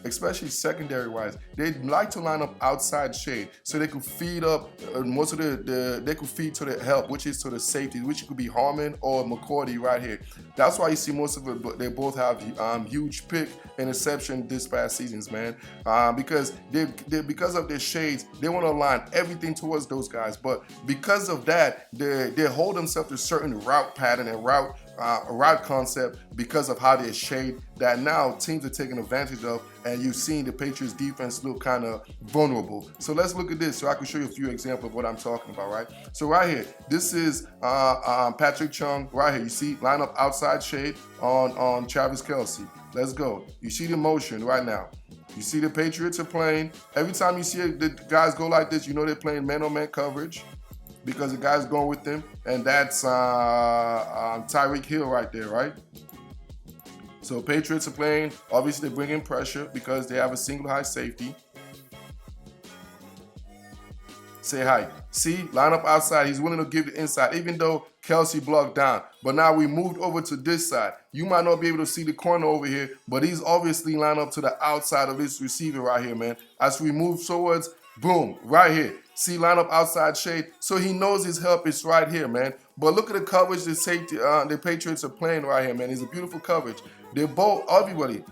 especially secondary-wise, they like to line up outside shade so they could feed up most of they could feed to the help, which is to the safety, which could be Harmon or McCourty right here. That's why you see most of it, they both have huge pick interception this past seasons, man, because because of their shades, they want to align everything towards those guys. But because of that, they hold themselves to certain route pattern and route concept because of how they shade that now teams are taking advantage of, and you've seen the Patriots defense look kind of vulnerable. So let's look at this so I can show you a few examples of what I'm talking about, right? So right here, this is Patrick Chung right here. You see line up outside shade on Travis Kelce. Let's go. You see the motion right now. You see the Patriots are playing. Every time you see the guys go like this, you know they're playing man-on-man coverage because the guy's going with them, and that's Tyreek Hill right there, right? So Patriots are playing. Obviously, they bring in pressure because they have a single high safety. Say hi. See, line up outside. He's willing to give the inside, even though Kelce blocked down. But now we moved over to this side. You might not be able to see the corner over here, but he's obviously lined up to the outside of this receiver right here, man. As we move towards, boom, right here. See, line up outside shade. So he knows his help is right here, man. But look at the coverage the safety, the Patriots are playing right here, man. It's a beautiful coverage. They both, everybody,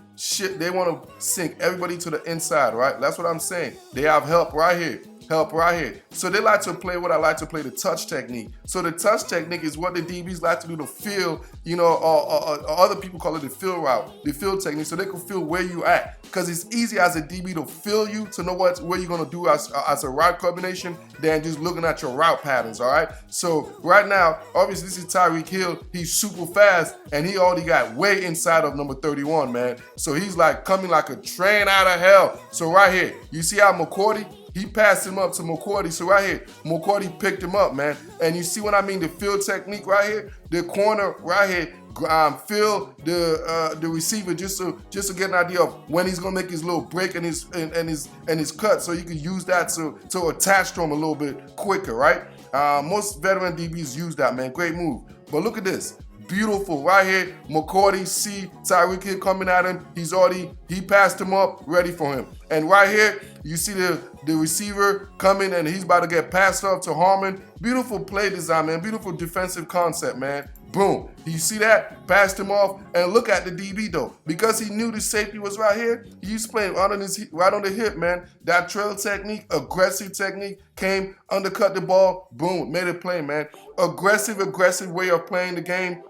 they want to sink everybody to the inside, right? That's what I'm saying. They have help right here. Help right here. So they like to play what I like to play, the touch technique. So the touch technique is what the DBs like to do to feel, you know, or other people call it the feel route, the feel technique, so they can feel where you at. Because it's easy as a DB to feel you, to know what you're going to do as a route combination than just looking at your route patterns, all right? So right now, obviously this is Tyreek Hill. He's super fast, and he already got way inside of number 31, man. So he's like coming like a train out of hell. So right here, you see how McCourty, he passed him up to McCourty. So right here, McCourty picked him up, man. And you see what I mean? The field technique right here, the corner right here, feel the receiver just to get an idea of when he's gonna make his little break and his cut, so you can use that to attach to him a little bit quicker, right? Most veteran DBs use that, man. Great move. But look at this. Beautiful right here. McCourty, see Tyreek Hill coming at him. He passed him up, ready for him. And right here, you see the receiver coming, and he's about to get passed up to Harmon. Beautiful play design, man. Beautiful defensive concept, man. Boom. You see that? Passed him off. And look at the DB, though. Because he knew the safety was right here, he's playing right on the hip, man. That trail technique, aggressive technique, came, undercut the ball, boom, made it play, man. Aggressive way of playing the game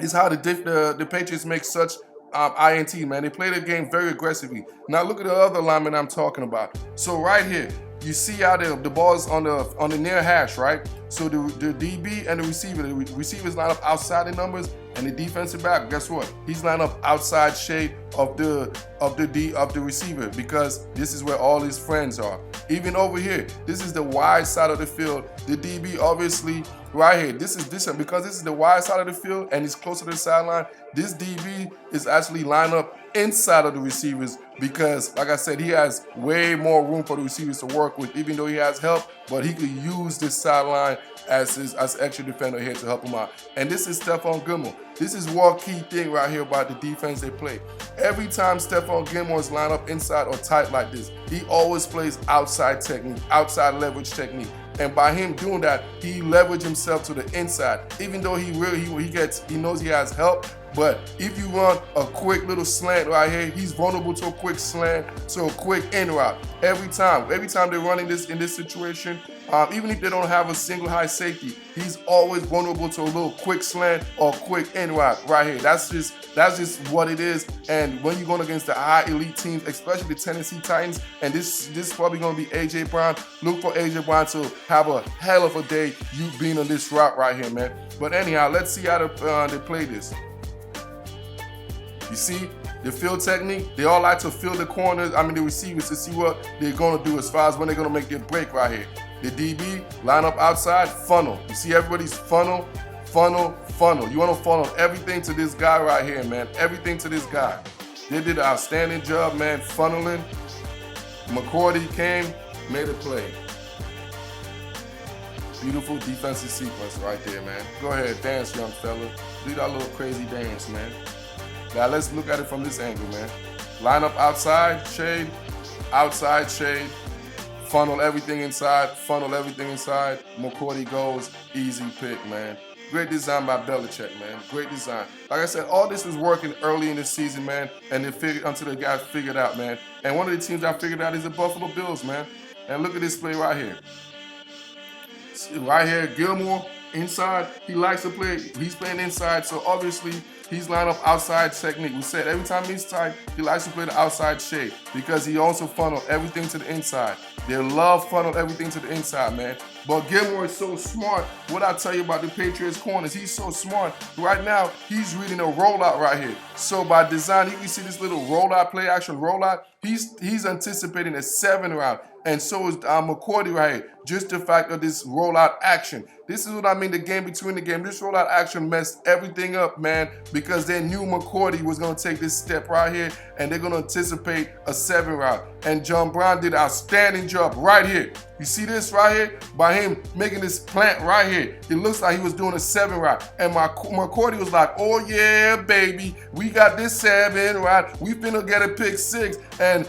is how the Patriots make such INT, man. They play the game very aggressively. Now look at the other lineman I'm talking about. So right here, you see how the ball's on the near hash, right? So the DB and the receivers line up outside the numbers, and the defensive back, guess what? He's lined up outside shade of the receiver, because this is where all his friends are. Even over here, this is the wide side of the field. The DB obviously right here. This is because this is the wide side of the field and he's closer to the sideline. This DB is actually lined up inside of the receivers because, like I said, he has way more room for the receivers to work with, even though he has help, but he could use this sideline as extra defender here to help him out. And this is Stephon Gilmore. This is one key thing right here about the defense they play. Every time Stephon Gilmore is lined up inside or tight like this, he always plays outside technique, outside leverage technique. And by him doing that, he leveraged himself to the inside. Even though he knows he has help, but if you run a quick little slant right here, he's vulnerable to a quick slant, to a quick in route. Every time they're running this in this situation, even if they don't have a single high safety, he's always vulnerable to a little quick slant or quick in route right here. That's just what it is. And when you're going against the high elite teams, especially the Tennessee Titans, and this is probably going to be AJ Brown. Look for AJ Brown to have a hell of a day, you being on this route right here, man. But anyhow, let's see how they play this. You see the field technique? They all like to fill the corners, the receivers, to see what they're going to do as far as when they're going to make their break right here. The DB, line up outside, funnel. You see everybody's funnel. You want to funnel everything to this guy right here, man. Everything to this guy. They did an outstanding job, man, funneling. McCourty came, made a play. Beautiful defensive sequence right there, man. Go ahead, dance, young fella. Do that little crazy dance, man. Now let's look at it from this angle, man. line up outside, shade, outside, shade, funnel everything inside, McCourty goes, easy pick, man. Great design by Belichick, man. Great design. Like I said, all this was working early in the season, man, and they figured until the guys figured out, man. And one of the teams I figured out is the Buffalo Bills, man. And look at this play right here. Right here, Gilmore inside. He likes to play. He's playing inside, so obviously he's lined up outside technique. We said every time he's tight, he likes to play the outside shade because he also funneled everything to the inside. They love funnel everything to the inside, man. But Gilmore is so smart. What I tell you about the Patriots corners, he's so smart. Right now, he's reading a rollout right here. So by design, you can see this little rollout, play action rollout. He's anticipating a 7 route. And so is McCourty right here. Just the fact of this rollout action. This is what I mean, the game between the game. This rollout action messed everything up, man, because they knew McCourty was going to take this step right here, and they're going to anticipate a 7 route. And John Brown did an outstanding job right here. You see this right here? By him making this plant right here. It looks like he was doing a 7 route. And McCourty was like, oh yeah, baby, we got this 7 route. We finna get a pick 6. And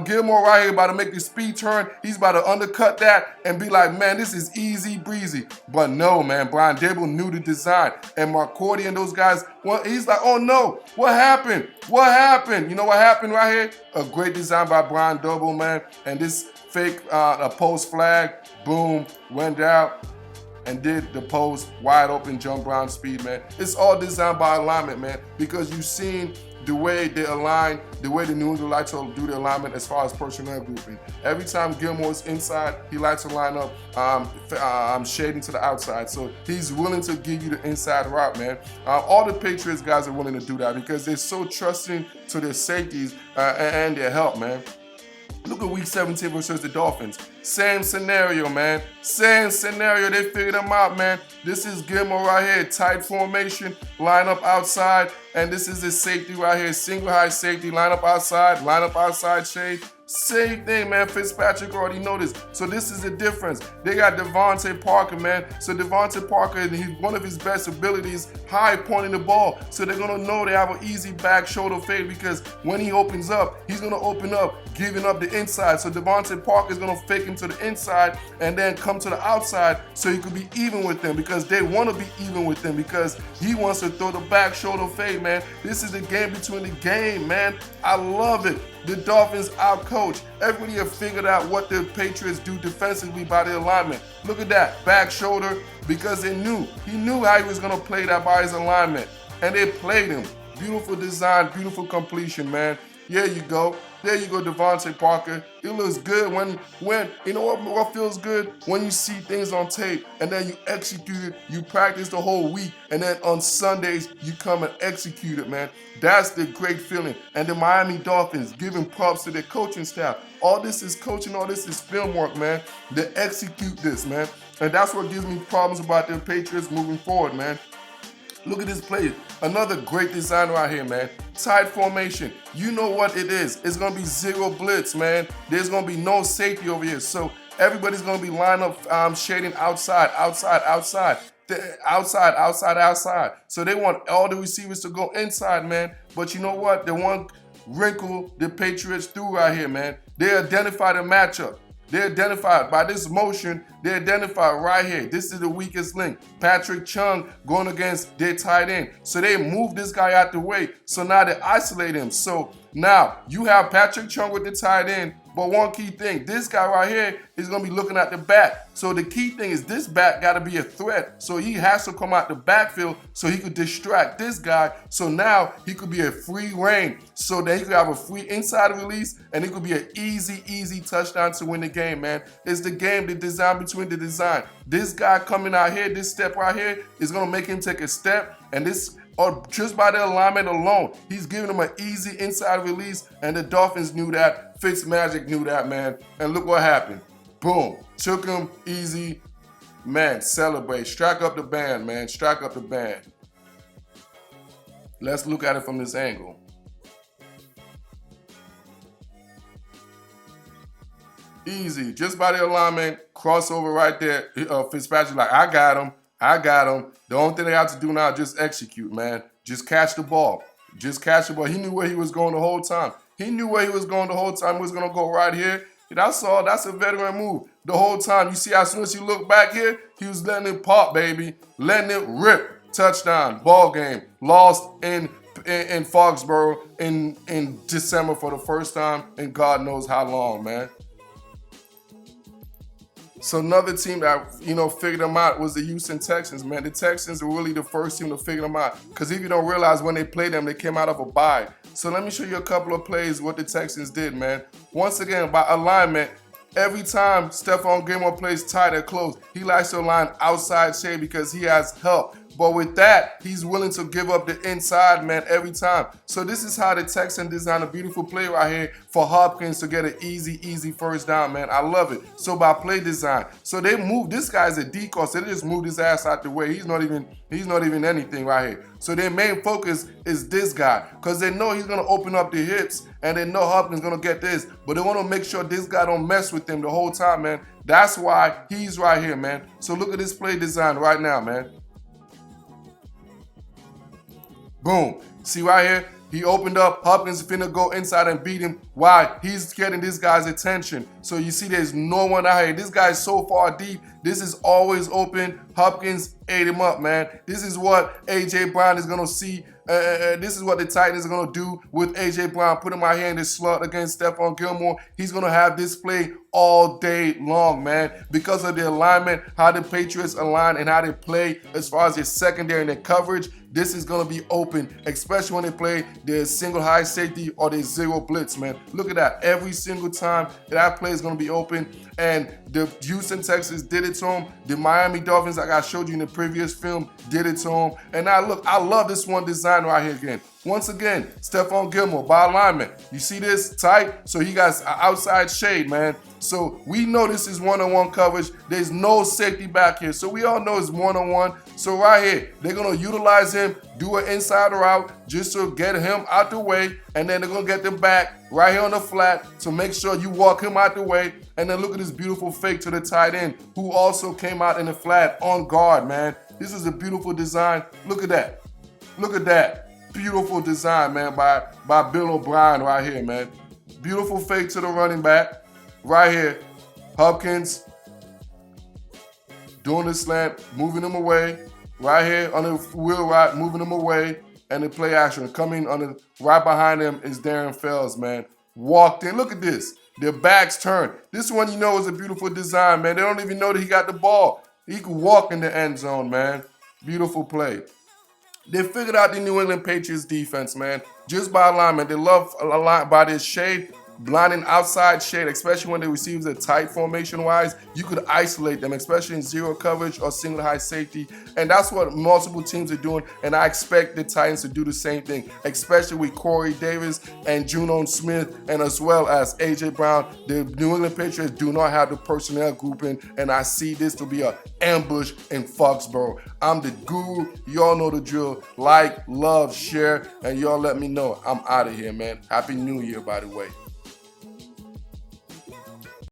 Gilmore right here about to make the speed turn. He's about to undercut that and be like, man, this is easy breezy. But no, man, Brian Dable knew the design. And McCourty and those guys, well, he's like, oh no, what happened? What happened? You know what happened right here? A great design by Brian Dable, man. And this fake a post flag, boom, went out and did the post wide open John Brown speed, man. It's all designed by alignment, man, because you've seen the way they align, the way the New England like to do the alignment as far as personnel grouping. Every time Gilmore's inside, he likes to line up shading to the outside. So he's willing to give you the inside route, man. All the Patriots guys are willing to do that because they're so trusting to their safeties and their help, man. Look at week 17 versus the Dolphins. Same scenario, man. Same scenario. They figured them out, man. This is Gilmore right here. Tight formation. Line up outside. And this is his safety right here. Single high safety. Line up outside shade. Same thing, man. Fitzpatrick already noticed. So this is the difference. They got Devontae Parker, man. So Devontae Parker, one of his best abilities, high pointing the ball. So they're going to know they have an easy back shoulder fade because when he opens up, he's going to open up, giving up the inside. So Devontae Parker is going to fake him to the inside and then come to the outside so he could be even with them because they want to be even with them because he wants to throw the back shoulder fade, man. This is the game between the game, man. I love it. The Dolphins out-coach. Everybody have figured out what the Patriots do defensively by their alignment. Look at that, back shoulder, because they knew. He knew how he was going to play that by his alignment, and they played him. Beautiful design, beautiful completion, man. There you go. There you go, Devontae Parker. It looks good when you know what feels good? When you see things on tape and then you execute it, you practice the whole week, and then on Sundays, you come and execute it, man. That's the great feeling. And the Miami Dolphins giving props to their coaching staff. All this is coaching, all this is film work, man. They execute this, man. And that's what gives me problems about the Patriots moving forward, man. Look at this play. Another great design right here, man. Tight formation. You know what it is. It's going to be zero blitz, man. There's going to be no safety over here. So everybody's going to be lined up shading outside. So they want all the receivers to go inside, man. But you know what? The one wrinkle the Patriots threw right here, man. They identified a matchup. They identified by this motion, they identified right here. This is the weakest link. Patrick Chung going against their tight end. So they moved this guy out the way. So now they isolate him. So now you have Patrick Chung with the tight end. But one key thing, this guy right here is going to be looking at the back. So the key thing is this back got to be a threat. So he has to come out the backfield so he could distract this guy. So now he could be a free reign. So that he could have a free inside release and it could be an easy touchdown to win the game, man. It's the game, the design between the design. This guy coming out here, this step right here is going to make him take a step. And this, or just by the alignment alone, he's giving him an easy inside release, and the Dolphins knew that. Fitzmagic knew that, man. And look what happened. Boom. Took him easy. Man, celebrate. Strike up the band, man. Strike up the band. Let's look at it from this angle. Easy. Just by the alignment, crossover right there. Fitzpatrick like, I got him. The only thing they have to do now is just execute, man. Just catch the ball. He knew where he was going the whole time. He knew where he was going the whole time. He was going to go right here. That's all. That's a veteran move. The whole time. You see, as soon as he looked back here, he was letting it pop, baby. Letting it rip. Touchdown. Ball game. Lost in Foxborough in December for the first time in God knows how long, man. So another team that, figured them out was the Houston Texans, man. The Texans were really the first team to figure them out. Because if you don't realize, when they played them, they came out of a bye. So let me show you a couple of plays what the Texans did, man. Once again, by alignment, every time Stephon Gilmore plays tight or close, he likes to align outside shade because he has help. But with that, he's willing to give up the inside, man, every time. So this is how the Texans designed a beautiful play right here for Hopkins to get an easy first down, man. I love it. So by play design. So they moved, this guy's a decoy, so they just moved his ass out the way. He's not even anything right here. So their main focus is this guy because they know he's going to open up the hips and they know Hopkins going to get this. But they want to make sure this guy don't mess with him the whole time, man. That's why he's right here, man. So look at this play design right now, man. Boom. See right here? He opened up. Hopkins finna go inside and beat him. Why? He's getting this guy's attention. So you see there's no one out here. This guy's so far deep. This is always open. Hopkins ate him up, man. This is what A.J. Brown is going to see. This is what the Titans are going to do with A.J. Brown. Put him out here in this slot against Stephon Gilmore. He's going to have this play all day long, man. Because of the alignment, how the Patriots align and how they play as far as their secondary and their coverage, this is going to be open, especially when they play their single high safety or their zero blitz, man. Look at that. Every single time that play is going to be open. And the Houston Texans did it to him. The Miami Dolphins, like I showed you in the previous film, did it to him. And now look, I love this one design right here again. Once again, Stephon Gilmore by alignment. You see this tight? So he got an outside shade, man. So we know this is one-on-one coverage. There's no safety back here. So we all know it's one-on-one. So right here, they're going to utilize him, do an inside route just to get him out the way. And then they're going to get them back right here on the flat to make sure you walk him out the way. And then look at this beautiful fake to the tight end who also came out in the flat on guard, man. This is a beautiful design. Look at that. Look at that. Beautiful design, man, by Bill O'Brien right here, man. Beautiful fake to the running back. Right here, Hopkins doing the slant, moving him away. Right here on the wheel route, moving him away. And the play action. Coming on the right behind him is Darren Fells, man. Walked in. Look at this. Their backs turned. This one, you know, is a beautiful design, man. They don't even know that he got the ball. He could walk in the end zone, man. Beautiful play. They figured out the New England Patriots defense, man. Just by alignment. They love align by this shade, blinding outside shade, especially when they receive the tight formation-wise. You could isolate them, especially in zero coverage or single high safety. And that's what multiple teams are doing. And I expect the Titans to do the same thing, especially with Corey Davis and Juno Smith, and as well as A.J. Brown. The New England Patriots do not have the personnel grouping, and I see this to be an ambush in Foxborough. I'm the guru. Y'all know the drill. Like, love, share, and y'all let me know. I'm out of here, man. Happy New Year, by the way.